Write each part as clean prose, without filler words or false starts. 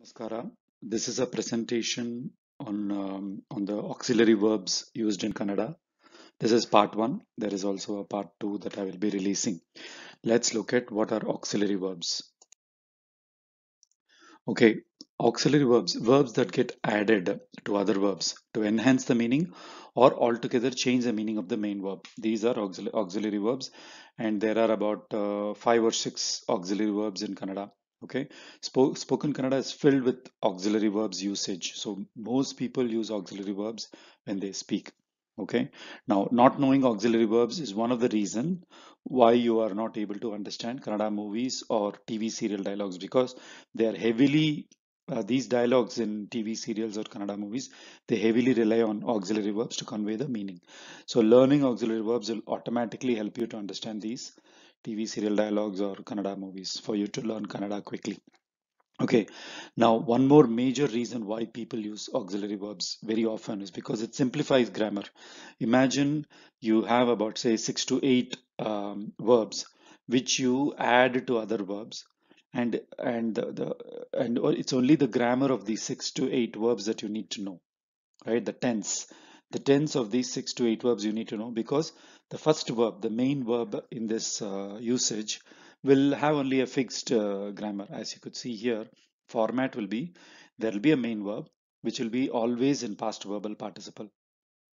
Namaskara. This is a presentation on the auxiliary verbs used in Kannada. This is part one. There is also a part two that I will be releasing. Let's look at what are auxiliary verbs. Okay, auxiliary verbs, verbs that get added to other verbs to enhance the meaning or altogether change the meaning of the main verb. These are auxiliary verbs, and there are about five or six auxiliary verbs in Kannada. Okay, spoken Kannada is filled with auxiliary verbs usage. So most people use auxiliary verbs when they speak. Okay, now not knowing auxiliary verbs is one of the reason why you are not able to understand Kannada movies or TV serial dialogues, because they are heavily these dialogues in TV serials or Kannada movies, they heavily rely on auxiliary verbs to convey the meaning. So learning auxiliary verbs will automatically help you to understand these TV serial dialogues or Kannada movies for you to learn Kannada quickly. Okay, now one more major reason why people use auxiliary verbs very often is because it simplifies grammar. Imagine you have about, say, six to eight verbs which you add to other verbs, and it's only the grammar of these six to eight verbs that you need to know, right? The tense of these six to eight verbs you need to know, because the first verb, the main verb in this usage, will have only a fixed grammar. As you could see here, format will be, there will be a main verb which will be always in past verbal participle.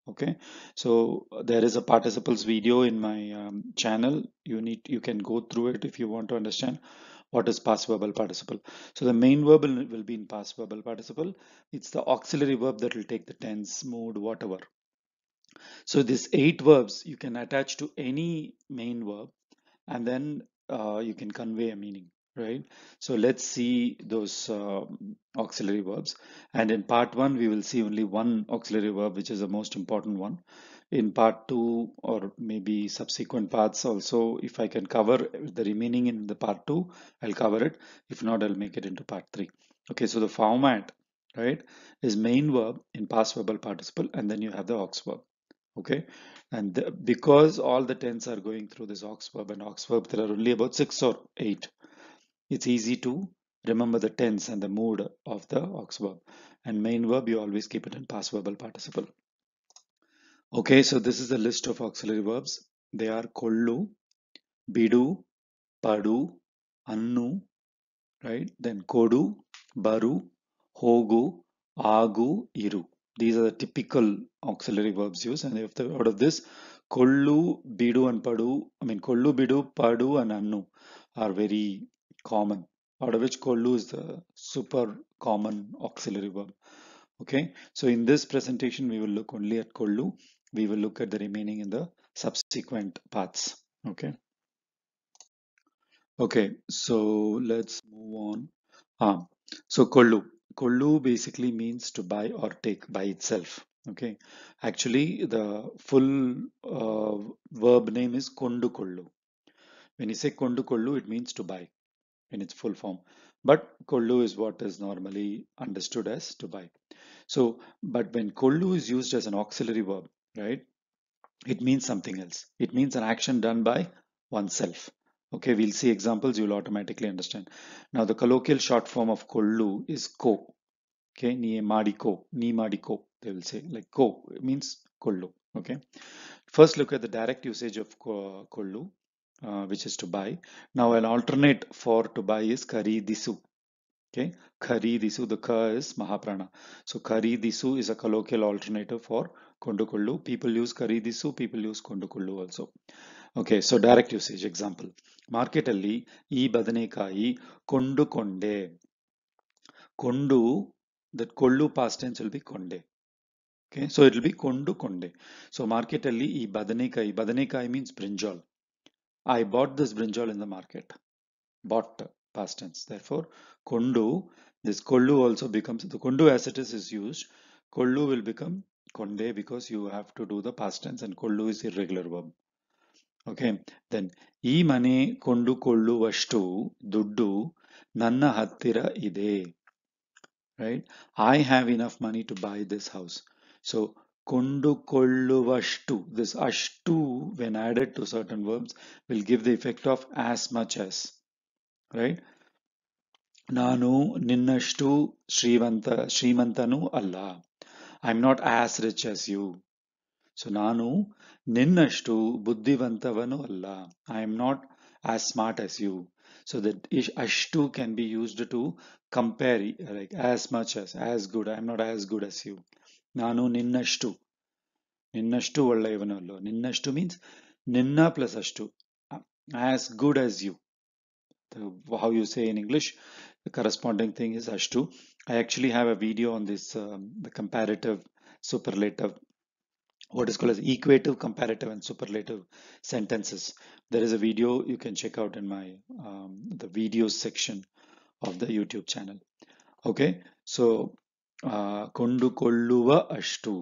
Okay, so there is a participles video in my channel. You can go through it if you want to understand what is past verbal participle. So the main verb will be in past verbal participle. It's the auxiliary verb that will take the tense, mood, whatever. So these eight verbs you can attach to any main verb, and then you can convey a meaning, right? So let's see those auxiliary verbs. And in part one, we will see only one auxiliary verb, which is the most important one. In part two, or maybe subsequent parts also, if I can cover the remaining in the part two, I'll cover it. If not, I'll make it into part three. Okay, so the format, right, is main verb in past verbal participle, and then you have the aux verb. Okay, and because all the tense are going through this aux verb and aux verb, there are only about six or eight. It's easy to remember the tense and the mood of the aux verb. And main verb, you always keep it in past verbal participle. Okay, so this is the list of auxiliary verbs. They are kollu, bidu, padu, annu, right? Then kodu, baru, hogu, agu, iru. These are the typical auxiliary verbs used. And out of this, kollu, bidu, and padu, kollu, bidu, padu, and annu are very common. Out of which kollu is the super common auxiliary verb. Okay, so in this presentation, we will look only at kollu. We will look at the remaining in the subsequent parts. Okay. Okay, so let's move on. Ah, so kollu. Kollu basically means to buy or take by itself. Okay, actually the full verb name is kondu kollu. When you say kondu kollu, it means to buy in its full form. But kollu is what is normally understood as to buy. So, but when kollu is used as an auxiliary verb, right, it means something else. It means an action done by oneself. Okay, we'll see examples, you'll automatically understand. Now, the colloquial short form of kollu is ko. Okay, ni madiko, ni madiko, they will say, like ko, it means kollu. Okay, first look at the direct usage of kollu, which is to buy. Now, an alternate for to buy is karidisu. Okay, Kharidisu, the Ka is Mahaprana. So Kharidisu is a colloquial alternative for Kondukullu. People use Kharidisu, people use Kondukullu also. Okay, so direct usage example. Market alli ee ಬದನೆಕಾಯಿ ಕೊಂಡುಕೊಂಡೆ. Kondu, that kollu past tense will be konde. Okay, so it will be kondukonde. So market alli ee ಬದನೆಕಾಯಿ means brinjal. I bought this brinjal in the market. Bought, past tense. Therefore, kondu, this kollu also becomes, the kondu as it is used, kollu will become konde because you have to do the past tense, and kollu is irregular verb. Okay, then ಈ ಮನೆ ಕೊಂಡುಕೊಳ್ಳುವಷ್ಟು ದುಡ್ಡು ನನ್ನ ಹತ್ತಿರ ಇದೆ. Right, I have enough money to buy this house. So ಕೊಂಡುಕೊಳ್ಳುವಷ್ಟು, this ashtu when added to certain verbs will give the effect of as much as, right? ನಾನು ನಿನ್ನಷ್ಟು ಶ್ರೀಮಂತನೂ ಅಲ್ಲ. I am not as rich as you. So ನಾನು ನಿನ್ನಷ್ಟು ಬುದ್ಧಿವಂತವನು ಅಲ್ಲ. I am not as smart as you. So that ashtu can be used to compare, like as much as good. I am not as good as you. ನಾನು ನಿನ್ನಷ್ಟು ಒಳ್ಳೆಯವನು ಅಲ್ಲ. ನಿನ್ನಷ್ಟು means ನಿನ್ನ plus ಅಷ್ಟು. As good as you. How you say in English, the corresponding thing is ashtu. I actually have a video on this, the comparative, superlative, what is called as equative, comparative, and superlative sentences. There is a video you can check out in my the videos section of the YouTube channel. Okay, so ಕೊಂಡುಕೊಳ್ಳುವ ಅಷ್ಟು.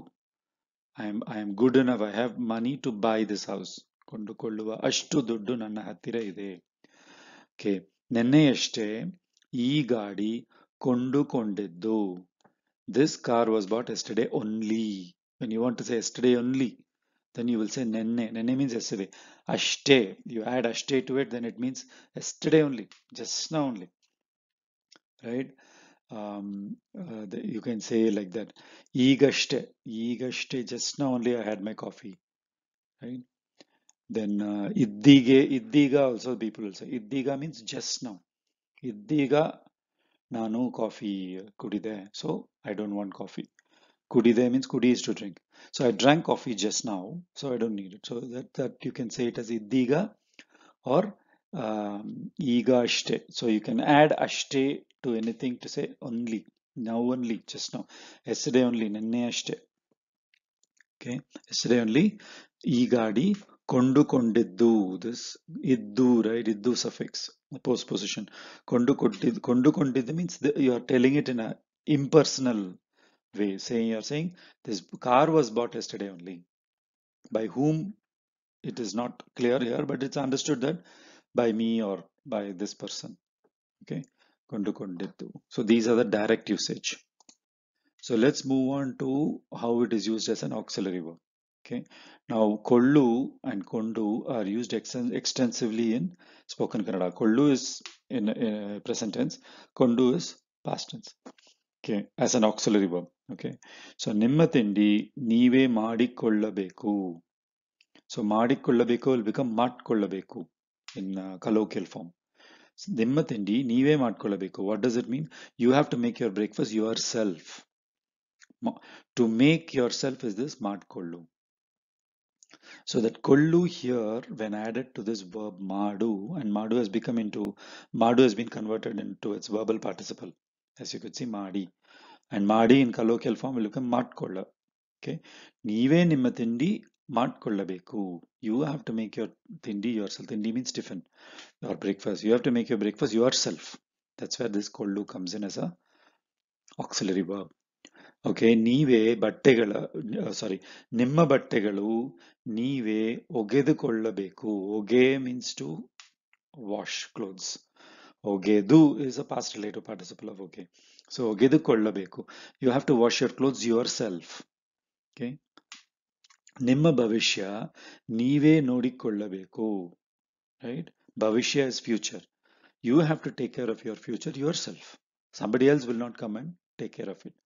I am good enough. I have money to buy this house. ಕೊಂಡುಕೊಳ್ಳುವ ಅಷ್ಟು ದುಡ್ಡು ನನ್ನ ಹತ್ತಿರ ಇದೆ. Okay, ನೆನ್ನೆಯಷ್ಟೇ ಈ ಗಾಡಿ ಕೊಂಡುಕೊಂಡಿದ್ದು. This car was bought yesterday only. When you want to say yesterday only, then you will say nenne. Nenne means yesterday. Ashte. You add ashte to it, then it means yesterday only, just now only, right? You can say like that. Igashte, just now only I had my coffee, right? Then iddiga also people will say. Iddiga means just now. Iddiga ನಾನು coffee ಕುಡಿದೆ, so I don't want coffee. Kudide means kudi is to drink. So I drank coffee just now, so I don't need it. So that you can say it as iddiga or iga ashte. So you can add ashte to anything to say only, now only, just now. Yesterday only, nenne ashte. Okay, yesterday only. ಈ ಗಾಡಿ ಕೊಂಡುಕೊಂಡಿದ್ದು, this iddu, right? Iddu suffix, the postposition. ಕೊಂಡುಕೊಂಡಿದ್ದು means you are telling it in a impersonal way, saying you're saying this car was bought yesterday only. By whom, it is not clear here, but it's understood that by me or by this person. Okay, ಕೊಂಡುಕೊಂಡಿದ್ದು. So these are the direct usage. So let's move on to how it is used as an auxiliary verb. Okay, now kollu and kondu are used extensively in spoken Kannada. Kollu is in present tense, kondu is past tense. Okay, as an auxiliary verb. Okay, so ನಿಮ್ಮ ತಿಂಡಿ ನೀವೇ ಮಾಡಿಕೊಳ್ಳಬೇಕು. So ಮಾಡಿಕೊಳ್ಳಬೇಕು will become ಮಾಡ್ಕೊಳ್ಳಬೇಕು in colloquial form. ನಿಮ್ಮ ತಿಂಡಿ ನೀವೇ ಮಾಡ್ಕೊಳ್ಳಬೇಕು. What does it mean? You have to make your breakfast yourself. To make yourself is this ಮಾಡ್ಕೊಳ್ಳು. So that kollu here, when added to this verb madu, and madu has become into, madu has been converted into its verbal participle. As you could see, madi. And madi in colloquial form will become matkolla. Okay. ನೀವೇ ನಿಮ್ಮ ತಿಂಡಿ ಮಾಡ್ಕೊಳ್ಳಬೇಕು. You have to make your tindi yourself. Tindi means tiffin or breakfast. You have to make your breakfast yourself. That's where this kollu comes in as a auxiliary verb. Okay, ನೀವೇ ಬಟ್ಟೆಗಳ sorry ನಿಮ್ಮ ಬಟ್ಟೆಗಳು ನೀವೇ ಒಗೆದುಕೊಳ್ಳಬೇಕು. ಒಗೆ means to wash clothes. ಒಗೆದು is a past relative participle of ಒಗೆ. So ಒಗೆದುಕೊಳ್ಳಬೇಕು. You have to wash your clothes yourself. Okay, ನಿಮ್ಮ ಭವಿಷ್ಯ ನೀವೇ ನೋಡಿಕೊಳ್ಳಬೇಕು. ರೈಟ್, ಭವಿಷ್ಯ is future. You have to take care of your future yourself. Somebody else will not come and take care of it.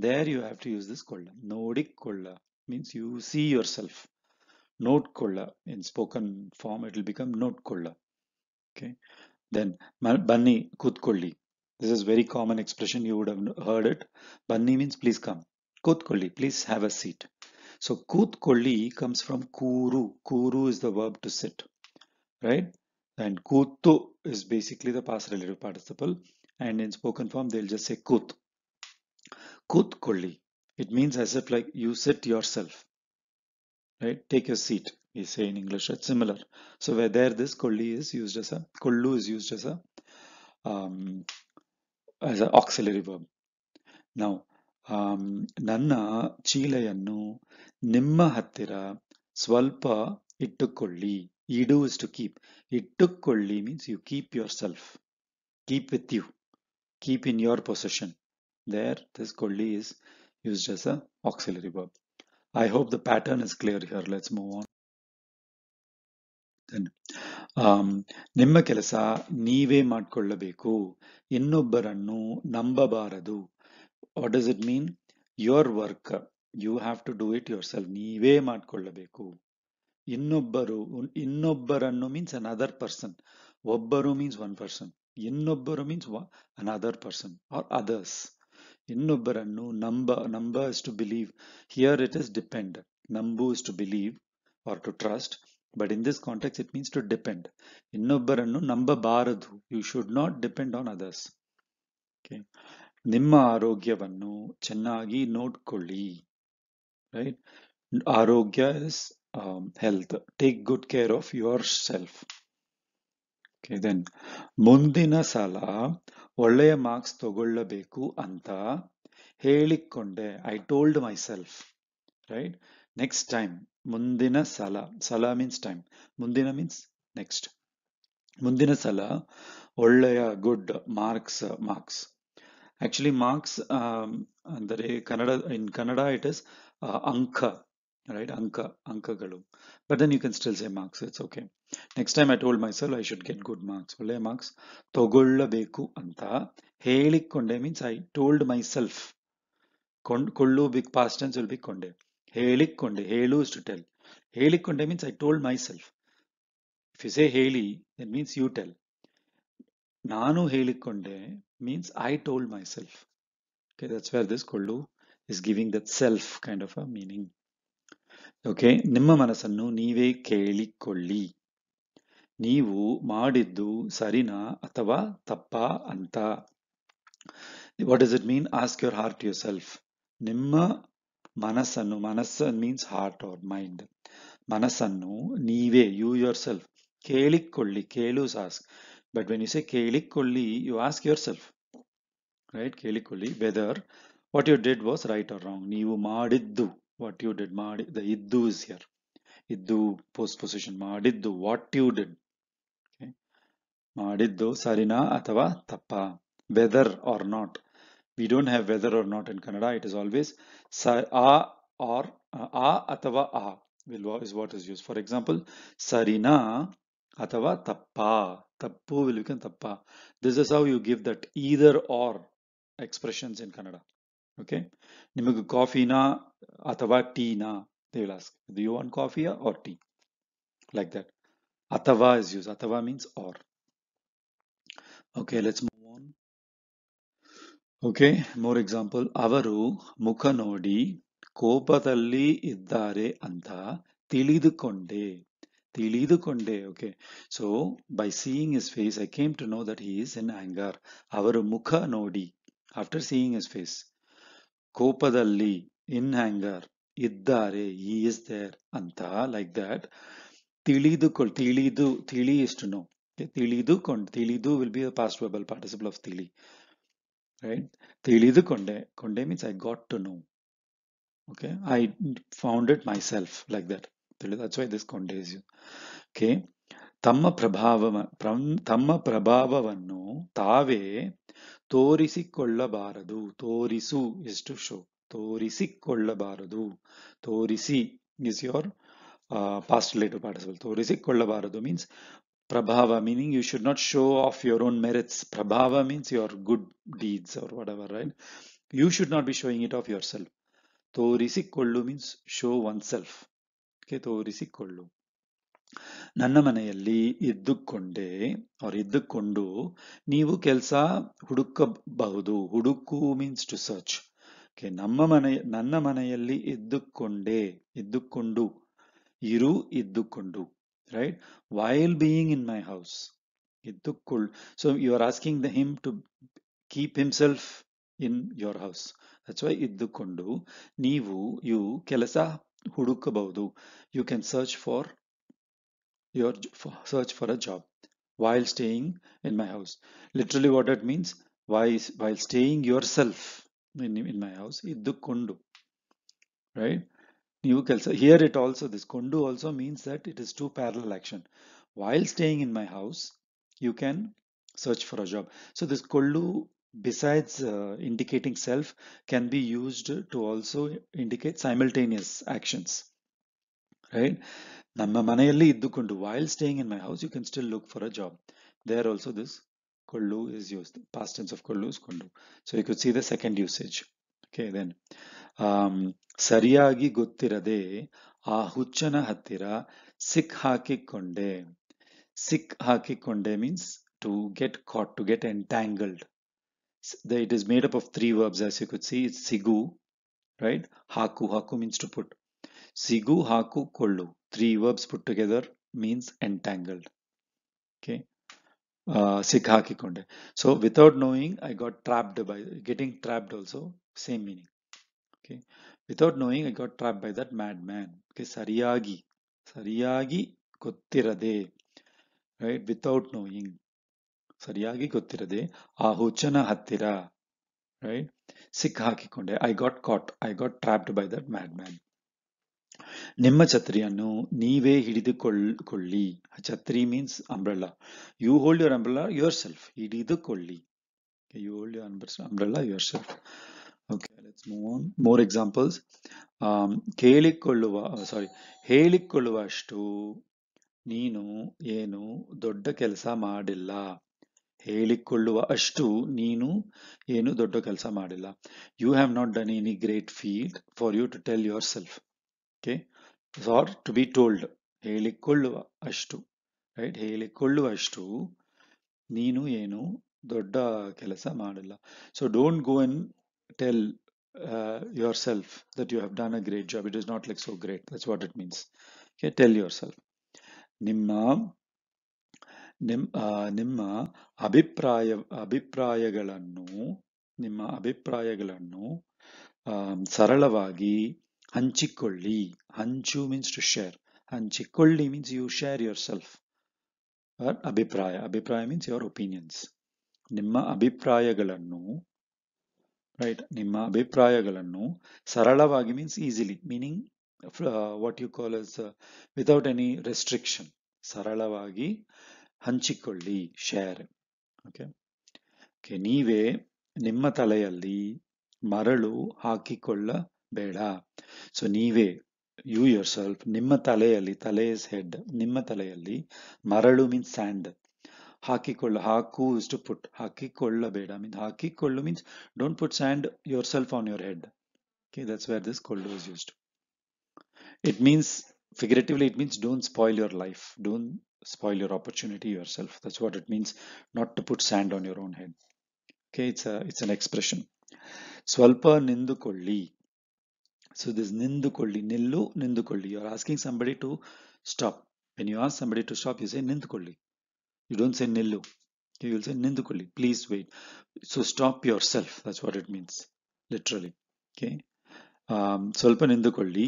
There you have to use this kolla. Nodikolla means you see yourself. Note kolla in spoken form, it will become note kolla. Okay. Then banni kutkolli. This is very common expression. You would have heard it. Banni means please come. Kutkolli, please have a seat. So kutkolli comes from kuru. Kuru is the verb to sit, right? And kutu is basically the past relative participle. And in spoken form, they'll just say kut. Kutkolli. It means as if like you sit yourself, right? Take your seat, we say in English. It's similar. So where there this kolli is used as a, kollu is used as an auxiliary verb. Now, ನನ್ನ ಚೀಲೆಯನ್ನು ನಿಮ್ಮ ಹತ್ತಿರ ಸ್ವಲ್ಪ ಇಟ್ಟುಕೊಳ್ಳಿ. ಇಡು is to keep. ಇಟ್ಟುಕೊಳ್ಳಿ means you keep yourself. Keep with you. Keep in your possession. There, this kolli is used as an auxiliary verb. I hope the pattern is clear here. Let's move on. Then, um, ನಿಮ್ಮ ಕೆಲಸ ನೀವೇ ಮಾಡಿಕೊಳ್ಳಬೇಕು, ಇನ್ನೊಬ್ಬರನ್ನು ನಂಬಬಾರದು. What does it mean? Your work you have to do it yourself. ನೀವೇ ಮಾಡಿಕೊಳ್ಳಬೇಕು. ಇನ್ನೊಬ್ಬರನ್ನು means another person. ಒಬ್ಬರು ಮೀನ್ಸ್ ಒನ್ ಪರ್ಸನ್. ಇನ್ನೊಬ್ಬರು means another person or others. ಇನ್ನೊಬ್ಬರನ್ನು ನಂಬ is to believe. Here it is depend. Nambu is to believe or to trust. But in this context, it means to depend. ಇನ್ನೊಬ್ಬರನ್ನು ನಂಬಬಾರದು. You should not depend on others. Okay. ನಿಮ್ಮ ಆರೋಗ್ಯವನ್ನು ಚೆನ್ನಾಗಿ ನೋಡ್ಕೊಳ್ಳಿ. Right? ಆರೋಗ್ಯ is health. Take good care of yourself. Okay, then ಮುಂದಿನ ಸಲ ಒಳ್ಳೆಯ marks ತಗೊಳ್ಳಬೇಕು ಅಂತ ಹೇಳಿಕೊಂಡೆ. I told myself. Right? Next time. ಮುಂದಿನ ಸಲ. ಸಲ means time. ಮುಂದಿನ means next. ಮುಂದಿನ ಸಲ ಒಳ್ಳೆಯ good marks. Actually marks ಅಂದರೆ in Kannada it is ಅಂಕ. Right? ಅಂಕಗಳು. But then you can still say marks. It's okay. Next time I told myself I should get good marks. ಒಳ್ಳೆಯ marks ತಗೊಳ್ಳಬೇಕು ಅಂತ ಹೇಳಿಕೊಂಡೆ means I told myself. ಕೊಳ್ಳು big past tense will be ಕೊಂಡೆ. ಹೇಳಿಕೊಂಡೆ. ಹೇಳು is to tell. ಹೇಳಿಕೊಂಡೆ means I told myself. If you say ಹೇಳಿ, that means you tell. ನಾನು ಹೇಳಿಕೊಂಡೆ means I told myself. Okay, that's where this ಕೊಳ್ಳು is giving that self kind of a meaning. Okay, ನಿಮ್ಮ ಮನಸ್ಸನ್ನು ನೀವೇ ಕೇಳಿಕೊಳ್ಳಿ. ನೀವು ಮಾಡಿದ್ದು ಸರಿನಾ ಅಥವಾ ತಪ್ಪಾ ಅಂತ. What does it mean? Ask your heart to yourself. ನಿಮ್ಮ ಮನಸ್ಸನ್ನು, ಮನಸ್ಸು means heart or mind. ಮನಸ್ಸನ್ನು ನೀವೇ, you yourself, ಕೇಳಿಕೊಳ್ಳಿ. ಕೇಳು is ask. But when you say ಕೇಳಿಕೊಳ್ಳಿ, you ask yourself. Right? ಕೇಳಿಕೊಳ್ಳಿ whether what you did was right or wrong. ನೀವು ಮಾಡಿದ್ದು, what you did, the iddu is here. Iddu post position. ಮಾಡಿದ್ದು, what you did. Okay? ಮಾಡಿದ್ದು ಸರಿನಾ ಅಥವಾ ತಪ್ಪಾ. Whether or not. We don't have whether or not in Kannada. It is always a or a ಅಥವಾ a is what is used. For example, sarina ಅಥವಾ tappa. Tappu will become tappa. This is how you give that either or expressions in Kannada. Okay. ನಿಮಗೆ ಕಾಫಿನಾ ಅಥವಾ Tina? They will ask, do you want coffee or tea? Like that. Atava is used. Atava means or. Okay, let's move on. Okay, more example. ಅವರು ಮುಖ ನೋಡಿ ಕೋಪದಲ್ಲಿ ಇದ್ದಾರೆ ಅಂತ ತಿಳಿದುಕೊಂಡೆ. ತಿಳಿದುಕೊಂಡೆ. Okay, so by seeing his face, I came to know that he is in anger. ಅವರು ಮುಖ ನೋಡಿ, after seeing his face. ಕೋಪದಲ್ಲಿ, in anger, ಇದ್ದಾರೆ, he is there ಅಂತ, like that. ತಿಳಿ is to know. Okay, ತಿಳಿದು will be a past verbal participle of tili. Right? ತಿಳಿದುಕೊಂಡೆ. Konde means I got to know. Okay, I found it myself, like that. That's why this konde is used. Okay, ತಮ್ಮ ಪ್ರಭಾವವನ್ನು ತಾವೇ ತೋರಿಸಿಕೊಳ್ಳಬಾರದು. ತೋರಿಸು is to show. ತೋರಿಸಿಕೊಳ್ಳಬಾರದು. ತೋರಿಸಿ is your past relative participle. ತೋರಿಸಿಕೊಳ್ಳಬಾರದು means prabhava, meaning you should not show off your own merits. Prabhava means your good deeds or whatever, right? You should not be showing it off yourself. ತೋರಿಸಿಕೊಳ್ಳು means show oneself. Okay, ತೋರಿಸಿಕೊಳ್ಳು. ನನ್ನ ಮನೆಯಲ್ಲಿ ಇದ್ದುಕೊಂಡೆ or ಇದ್ದುಕೊಂಡು ನೀವು ಕೆಲಸ ಹುಡುಕಬಹುದು. ಹುಡುಕು means to search. Okay, ನನ್ನ ಮನೆಯಲ್ಲಿ ಇದ್ದುಕೊಂಡು, ಇದ್ದುಕೊಂಡು. Right? While being in my house. So you are asking him to keep himself in your house. That's why ಇದ್ದುಕೊಂಡು. you ಕೆಲಸ ಹುಡುಕಬಹುದು. You can search for a job while staying in my house. Literally what that means, while staying yourself in my house, ಇದ್ದುಕೊಂಡು. Right? ನೀವು ಕೆಲಸ. Here it also, this kondu also means that it is two parallel action. While staying in my house, you can search for a job. So this kollu, besides indicating self, can be used to also indicate simultaneous actions. Right? ನಮ್ಮ ಮನೆಯಲ್ಲಿ ಇದ್ದುಕೊಂಡು, while staying in my house, you can still look for a job. There also this ಕೊಳ್ಳು is used. Past tense of ಕೊಳ್ಳು is ಕೊಂಡು. So you could see the second usage. Okay, then ಸರಿಯಾಗಿ ಗೊತ್ತಿರದೆ ಆ ಹುಚ್ಚನ ಹತ್ತಿರ ಸಿಕ್ ಹಾಕಿಕೊಂಡೆ. ಸಿಕ್ ಹಾಕಿಕೊಂಡೆ means to get caught, to get entangled. It is made up of three verbs, as you could see. It's sigu, right? Haku, haku means to put. Sigu, haku, kollu. Three verbs put together means entangled. Okay. Sik hakikonde. So without knowing, I got trapped by, getting trapped also, same meaning. Okay. Without knowing, I got trapped by that madman. Okay. Sariyagi ಗೊತ್ತಿರದೆ, right? Without knowing. ಸರಿಯಾಗಿ ಗೊತ್ತಿರದೆ ಆ ಹುಚ್ಚನ ಹತ್ತಿರ, right? Sick ಹಾಕಿಕೊಂಡೆ. I got caught. I got trapped by that madman. ನಿಮ್ಮ ಛತ್ರಿಯನ್ನು ನೀವೇ ಹಿಡಿದುಕೊಳ್ಳಿ. ಛತ್ರಿ means umbrella. You hold your umbrella yourself. ಹಿಡಿದುಕೊಳ್ಳಿ. Okay, you hold your umbrella yourself. Okay, let's move on. More examples. ಹೇಳಿಕೊಳ್ಳುವಷ್ಟು ನೀನು ಏನು ದೊಡ್ಡ ಕೆಲಸ ಮಾಡಿಲ್ಲ. ಹೇಳಿಕೊಳ್ಳುವ ಅಷ್ಟು ನೀನು ಏನು ದೊಡ್ಡ ಕೆಲಸ ಮಾಡಿಲ್ಲ. You have not done any great feat for you to tell yourself. Okay, or to be told. ಹೇಳಿಕೊಳ್ಳುವ ಅಷ್ಟು, right? ಹೇಳಿಕೊಳ್ಳುವಷ್ಟು ನೀನು ಏನು ದೊಡ್ಡ ಕೆಲಸ ಮಾಡಿಲ್ಲ. So don't go and tell yourself that you have done a great job. It is not like so great. That's what it means. Okay, tell yourself. ನಿಮ್ಮ ನಿಮ್ಮ ಅಭಿಪ್ರಾಯಗಳನ್ನು ಸರಳವಾಗಿ ಹಂಚಿಕೊಳ್ಳಿ. ಹಂಚು means to share. ಹಂಚಿಕೊಳ್ಳಿ means you share yourself. ಅಭಿಪ್ರಾಯ means your opinions. ನಿಮ್ಮ ಅಭಿಪ್ರಾಯಗಳನ್ನು, right? ನಿಮ್ಮ ಅಭಿಪ್ರಾಯಗಳನ್ನು ಸರಳವಾಗಿ means easily, meaning what you call as without any restriction. ಸರಳವಾಗಿ ಹಂಚಿಕೊಳ್ಳಿ, share. Okay. Okay, ನೀವೇ ನಿಮ್ಮ ತಲೆಯಲ್ಲಿ ಮರಳು ಹಾಕಿಕೊಳ್ಳಬೇಡ. So ನೀವೇ, you yourself, ನಿಮ್ಮ ತಲೆಯಲ್ಲಿ, ತಲೆ is head, ನಿಮ್ಮ ತಲೆಯಲ್ಲಿ ಮರಳು means sand. ಹಾಕು is to put. ಹಾಕಿಕೊಳ್ಳಬೇಡ means, ಹಾಕಿಕೊಳ್ಳು means don't put sand yourself on your head. Okay, that's where this ಕೊಳ್ಳು is used. It means, figuratively, it means don't spoil your life, don't spoil your opportunity yourself. That's what it means, not to put sand on your own head. Okay, it's an expression. ಸ್ವಲ್ಪ ನಿಂದುಕೊಳ್ಳಿ. So this ನಿಂದುಕೊಳ್ಳಿ, ನಿಲ್ಲು, ನಿಂದುಕೊಳ್ಳಿ. You're asking somebody to stop. When you ask somebody to stop, you say ನಿಂದುಕೊಳ್ಳಿ. You don't say nillu. Okay, you'll say nindukulli. Please wait. So stop yourself. That's what it means, literally. Okay. ಸ್ವಲ್ಪ ನಿಂದುಕೊಳ್ಳಿ.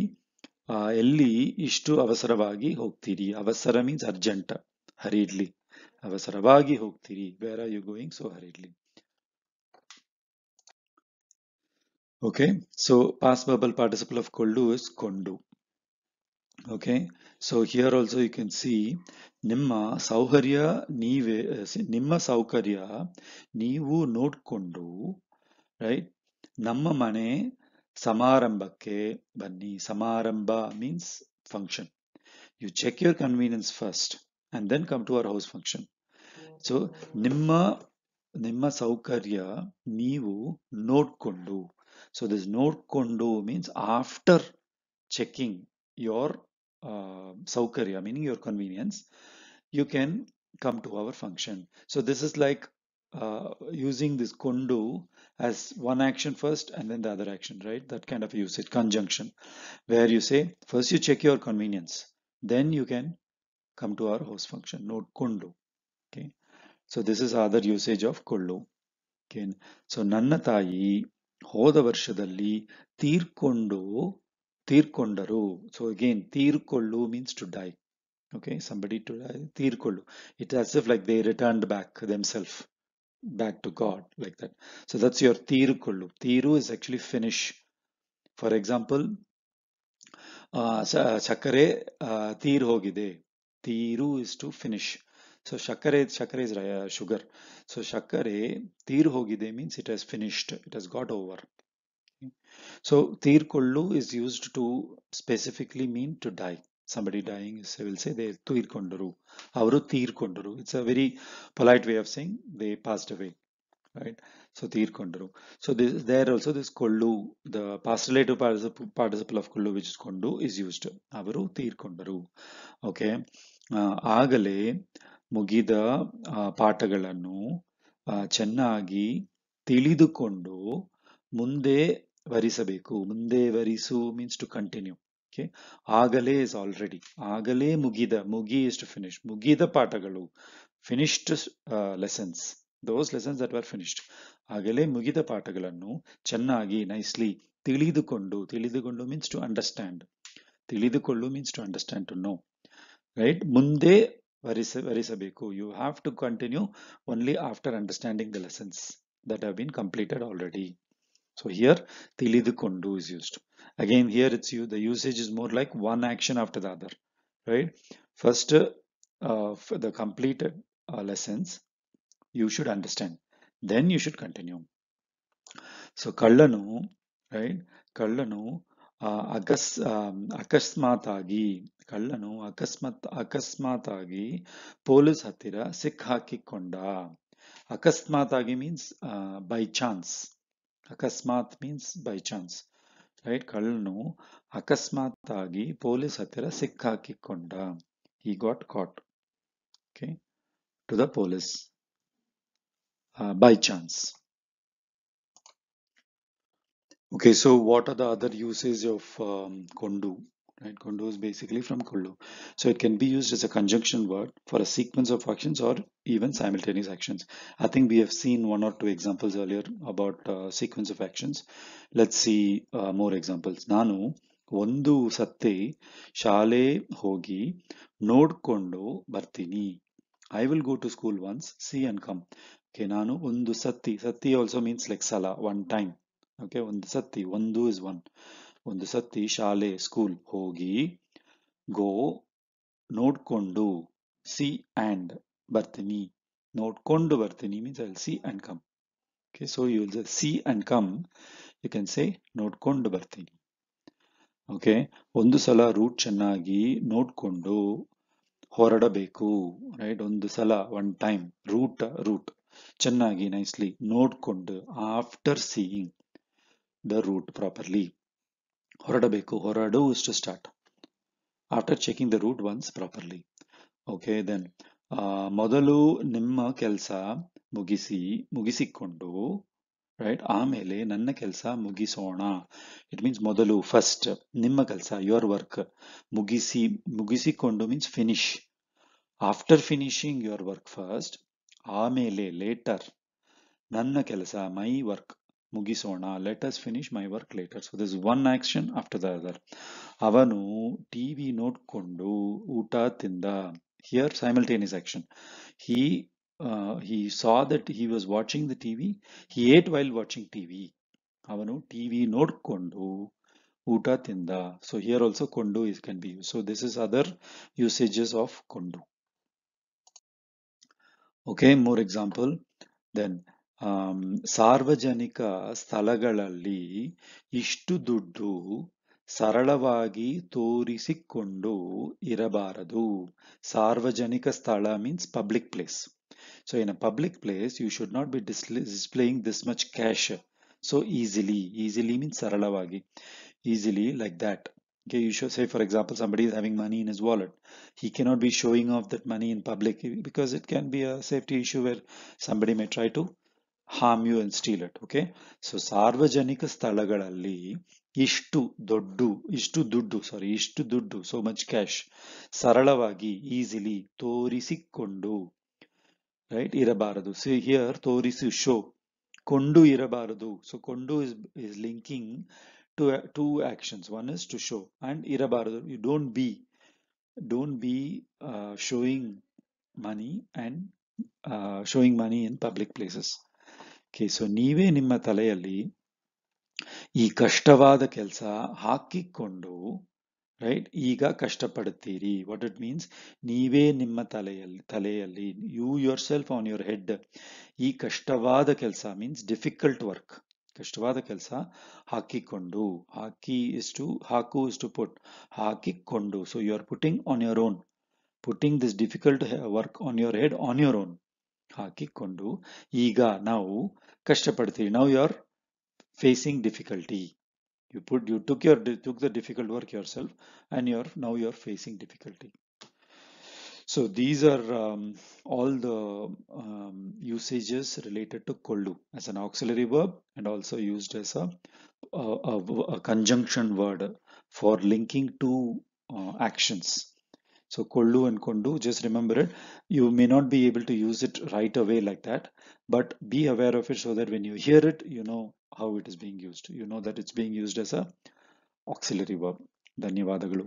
ಎಲ್ಲಿ ಇಷ್ಟು ಅವಸರವಾಗಿ ಹೋಗ್ತೀರಿ. ಅವಸರ means urgent, hurriedly. ಅವಸರವಾಗಿ ಹೋಗ್ತೀರಿ. Where are you going so hurriedly? Okay. So past verbal participle of ಕೊಳ್ಳು is ಕೊಂಡು. Okay, so here also you can see ನಿಮ್ಮ ಸೌಕರ್ಯ ನೀವು ನೋಡ್ಕೊಂಡು, right? ನಮ್ಮ ಮನೆ ಸಮಾರಂಭಕ್ಕೆ ಬನ್ನಿ. ಸಮಾರಂಭ means function. You check your convenience first and then come to our house function. So ನಿಮ್ಮ ಸೌಕರ್ಯ ನೀವು ನೋಡ್ಕೊಂಡು. So this ನೋಡ್ಕೊಂಡು means after checking your saukarya, meaning your convenience, you can come to our function. So this is like using this kondu as one action first and then the other action, right? That kind of usage, conjunction, where you say first you check your convenience, then you can come to our host function. Note kondu. Okay, so this is other usage of kollu. Okay, so ನನ್ನ ತಾಯಿ ಹೋದ ವರ್ಷದಲ್ಲಿ ತೀರ್ಕೊಂಡರು. So again, ತೀರ್ಕೊಳ್ಳು means to die. Okay, somebody to die. ತೀರ್ಕೊಳ್ಳು. It's as if like they returned back themselves, back to God, like that. So that's your ತೀರ್ಕೊಳ್ಳು. ತೀರು is actually finish. For example, ಸಕ್ಕರೆ ತೀರ್ ಹೋಗಿದೆ. ತೀರು is to finish. So ಸಕ್ಕರೆ is sugar. So ಸಕ್ಕರೆ ತೀರ್ ಹೋಗಿದೆ means it has finished, it has got over. So ತೀರ್ಕೊಳ್ಳು is used to specifically mean to die. somebody dying, will say they ತೀರ್ಕೊಂಡರು, ಅವರು ತೀರ್ಕೊಂಡರು. It's a very polite way of saying they passed away, right? So ತೀರ್ಕೊಂಡರು. So there also this ಕೊಳ್ಳು, the past relative participle of ಕೊಳ್ಳು, which is ಕೊಂಡು, is used. ಅವರು ತೀರ್ಕೊಂಡರು. Okay. ಆಗಲೇ ಮುಗಿದ ಪಾಠಗಳನ್ನು ಚೆನ್ನಾಗಿ ತಿಳಿದುಕೊಂಡು ಮುಂದೆ ವರಿಸಬೇಕು. ಮುಂದೆ ವರಿಸು means to continue. Okay. ಆಗಲೇ is already. ಆಗಲೇ ಮುಗಿದ, ಮುಗಿ is to finish. ಮುಗಿದ ಪಾಠಗಳು, finished lessons. Those lessons that were finished. ಆಗಲೇ ಮುಗಿದ ಪಾಠಗಳನ್ನು ಚೆನ್ನಾಗಿ, nicely ತಿಳಿದುಕೊಂಡು. ತಿಳಿದುಕೊಂಡು means to understand. ತಿಳಿದುಕೊಳ್ಳು means to understand, to know. Right? ಮುಂದೆ ವರಿಸಬೇಕು. You have to continue only after understanding the lessons that have been completed already. So here ತಿಳಿದುಕೊಂಡು is used. Again here it's you, the usage is more like one action after the other. Right? First, for the completed lessons you should understand. Then you should continue. So ಕಳ್ಳನು, right? ಕಳ್ಳನು ಅಕಸ್ಮಾತಾಗಿ, ಕಳ್ಳನು ಅಕಸ್ಮಾತಾಗಿ police ಹತ್ತಿರ ಸಿಕ್ಕಾಕಿಕೊಂಡ. ಅಕಸ್ಮಾತಾಗಿ means by chance. ಅಕಸ್ಮಾತ್ means by chance, right? ಕಳ್ಳನು ಅಕಸ್ಮಾತಾಗಿ police ಹತ್ತಿರ ಸಿಕ್ಕಾಕಿಕೊಂಡ. He got caught, okay, to the police by chance. Okay, so what are the other uses of kondu? Right, kondu is basically from kollu. So it can be used as a conjunction word for a sequence of actions or even simultaneous actions. I think we have seen one or two examples earlier about sequence of actions. Let's see more examples. ನಾನು ಒಂದು ಸತಿ ಶಾಲೆ ಹೋಗಿ ನೋಡ್ಕೊಂಡು ಬರ್ತೀನಿ. I will go to school once, see and come. Okay, ನಾನು ಒಂದು ಸತಿ, ಸತಿ also means like sala, one time. Okay, ಒಂದು ಸತಿ, ಒಂದು is one. ಒಂದು ಸತಿ ಶಾಲೆ, ಸ್ಕೂಲ್ ಹೋಗಿ, ಗೋ, ನೋಡ್ಕೊಂಡು, see and ಬರ್ತೀನಿ. ನೋಡ್ಕೊಂಡು ಬರ್ತೀನಿ means I'll see and come. Okay, so you will just see and come, you can say ನೋಡ್ಕೊಂಡು ಬರ್ತೀನಿ. Okay, ಒಂದು ಸಲ ರೂಟ್ ಚೆನ್ನಾಗಿ ನೋಡ್ಕೊಂಡು ಹೊರಡಬೇಕು. Right, ಒಂದು ಸಲ, one time, ರೂಟ್ ಚೆನ್ನಾಗಿ, nicely, ನೋಡ್ಕೊಂಡು, after seeing the route properly. ಹೊರಡಬೇಕು, ಹೊರಡು is to start. After checking the route once properly. Okay, then ಮೊದಲು ನಿಮ್ಮ ಕೆಲಸ ಮುಗಿಸಿಕೊಂಡು, right, ಆಮೇಲೆ ನನ್ನ ಕೆಲಸ ಮುಗಿಸೋಣ. It means ಮೊದಲು, first, ನಿಮ್ಮ ಕೆಲಸ, your work, ಮುಗಿಸಿಕೊಂಡು means finish. After finishing your work first, ಆಮೇಲೆ later, ನನ್ನ ಕೆಲಸ, my work, ಮುಗಿಸೋಣ, let us finish my work later. So there's one action after the other. ಅವನು ಟಿವಿ ನೋಡ್ಕೊಂಡು ಊಟ ತಿಂದ. Here simultaneous action. He saw that he was watching the TV. He ate while watching TV. ಅವನು TV ನೋಡ್ಕೊಂಡು ಊಟ ತಿಂದ. So here also ಕೊಂಡು can be used. So this is other usages of ಕೊಂಡು. Okay, more example. Then ಸಾರ್ವಜನಿಕ ಸ್ಥಳಗಳಲ್ಲಿ ಇಷ್ಟು ದುಡ್ಡು ಸರಳವಾಗಿ ತೋರಿಸಿಕೊಂಡು ಇರಬಾರದು. ಸಾರ್ವಜನಿಕ ಸ್ಥಳ means public place. So in a public place you should not be displaying this much cash so easily. Easily means ಸರಳವಾಗಿ, easily, like that. Okay, you should say, for example, somebody is having money in his wallet. He cannot be showing off that money in public because it can be a safety issue where somebody may try to harm you and steal it. Okay, so ಸಾರ್ವಜನಿಕ ಸ್ಥಳಗಳಲ್ಲಿ ಇಷ್ಟು ದುಡ್ಡು, so much cash, ಸರಳವಾಗಿ, easily, ತೋರಿಸಿಕೊಂಡು, right, ಇರಬಾರದು. See here, ತೋರಿಸಿ, show, ಕೊಂಡು ಇರಬಾರದು. So ಕೊಂಡು is linking to two actions. One is to show, and ಇರಬಾರದು, you don't be showing money and showing money in public places. Okay, so ನೀವೇ ನಿಮ್ಮ ತಲೆಯಲ್ಲಿ ಈ ಕಷ್ಟವಾದ ಕೆಲಸ ಹಾಕಿಕೊಂಡು, ರೈಟ್, ಈಗ ಕಷ್ಟಪಡುತ್ತೀರಿ. ವಾಟ್ ಇಟ್ ಮೀನ್ಸ್, ನೀವೇ ನಿಮ್ಮ ತಲೆಯಲ್ಲಿ, you yourself on your head, ಈ ಕಷ್ಟವಾದ ಕೆಲಸ ಮೀನ್ಸ್ ಡಿಫಿಕಲ್ಟ್ ವರ್ಕ್. ಕಷ್ಟವಾದ ಕೆಲಸ. ಹಾಕಿಕೊಂಡು, ಹಾಕಿ is to, ಹಾಕು is to put, ಹಾಕಿಕೊಂಡು. So you are putting on your own, putting this difficult work on your head on your own. ಹಾಕಿಕೊಂಡು. ಈಗ ನಾವು ಕಷ್ಟಪಡ್ತೀವಿ. Now you are facing difficulty. You took the difficult work yourself, and now you are facing difficulty. So these are all the usages related to kollu as an auxiliary verb, and also used as a conjunction word for linking two actions. So kollu and kondu, just remember it. You may not be able to use it right away like that, but be aware of it so that when you hear it, you know how it is being used. You know that it's being used as a auxiliary verb. ಧನ್ಯವಾದಗಳು.